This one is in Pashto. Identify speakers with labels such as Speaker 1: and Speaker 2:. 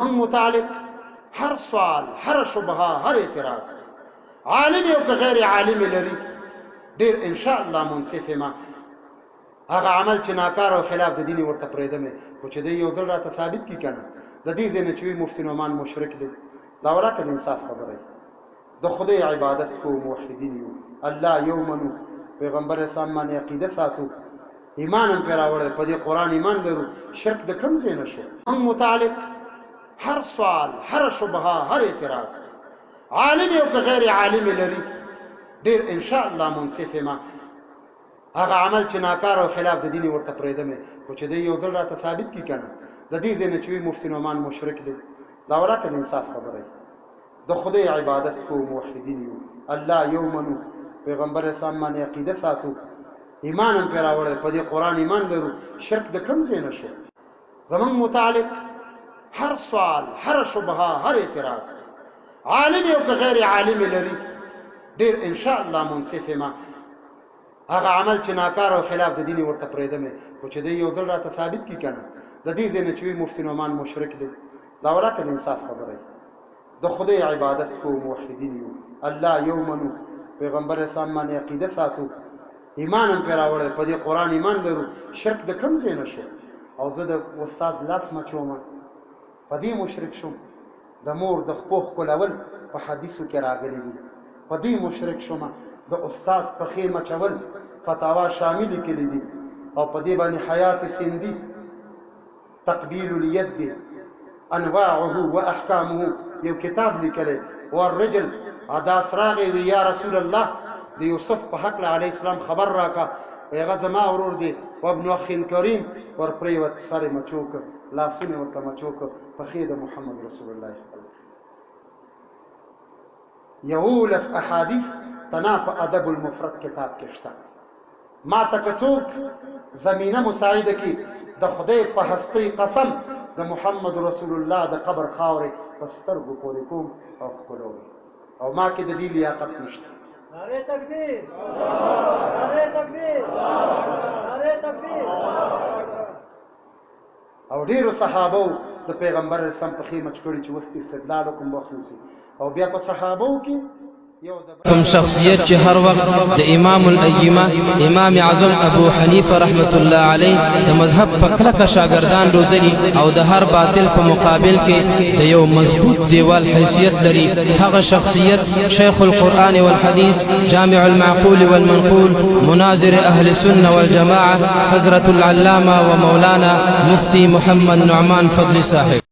Speaker 1: هم متعلق هر سوال هر شبهه هر اعتراض عالم او غیر عالم لري ډیر ان شاء الله منصف ما هغه عمل چې ناکار او خلاف د دین ورته پرېدم خو چې دی یو ځل راته ثابت کی کنه د دې ځنه چې مفتی نعمان مشرک دی دا ورته انصاف خبره د خدای عبادت کو موحدین یو الله یومنو پیغمبر اسلام باندې عقیده ساتو ایمان هم پیراوړل په دې قران ایمان لرو شرک د کم ځای نشو هم متعلق هر سوال هر شبهه هر اعتراض عالم او غیر عالم لري ډیر ان شاء الله منصف ما هغه عمل چې ناکار او خلاف د دین ورته پرېدم خو چې دی یو ځل راته ثابت کی کنه د دې ځنه چې مفتی نعمان مشرک دی دا ورته انصاف خبره د خدای عبادت کو موحدین یو الله یومنو پیغمبر اسلام باندې عقیده ساتو ایمان هم پیراوړل په دې قران ایمان لرو شرک د کم ځای نشو زمون متعلق هر سوال هر شبهه هر اعتراض عالم او غیر عالم لري ډیر ان شاء الله منصف ما هغه عمل چې ناکار او خلاف د دین ورته پرېدم خو چې دی یو ځل راته ثابت کی کنه د دې ځنه چې مفتی نعمان مشرک دی دا ورته انصاف خبره د خدای عبادت کو موحدین یو الله یومنو پیغمبر اسلام باندې عقیده ساتو ایمان هم پیراوړل په دې قران ایمان لرو شرک د کم ځای نشو او زه د استاد لاس مچوم په دې مشرک شوم د مور د خپل کولول په حدیثو کې راغلي دي په دې مشرک شوم د استاد په خیر مچول فتاوا شامل کړي دي او په دې باندې حیات سندي تقبيل اليد انواعه واحكامه یو کتاب لیکلی والرجل ادا سراغي یا رسول الله د یوسف په حق علی السلام خبر راکا هغه زما ورور دی او ابن اخ کریم ور پریوت سره مچوک لاسونه ورته مچوک په خیر د محمد رسول الله یولس احادیث تناف ادب المفرد کتاب کې شته ما تکڅوک زمینه مساعده کی د خدای په هستی قسم د محمد رسول الله د قبر خاورې پسترګو پورې کوم او خپلو او ما کې د دې لیاقت نشته
Speaker 2: نعره تکبیر نعره تکبیر نعره تکبیر
Speaker 1: او ډیرو صحابو د پیغمبر اسلام په خیمه چکړي چې وست استدلال کوم وخت او بیا په صحابو کې
Speaker 3: کوم شخصیت چې هر وخت د امام الائمه امام اعظم ابو حنیفه رحمت الله علیه د مذهب په کلکه شاګردان روزلي او د هر باطل په مقابل کې د یو مضبوط دیوال حیثیت لري هغه شخصیت شیخ القرآن والحديث جامع المعقول والمنقول مناظر اهل السنه والجماعه حضرة العلامه ومولانا مفتي محمد نعمان فضل صاحب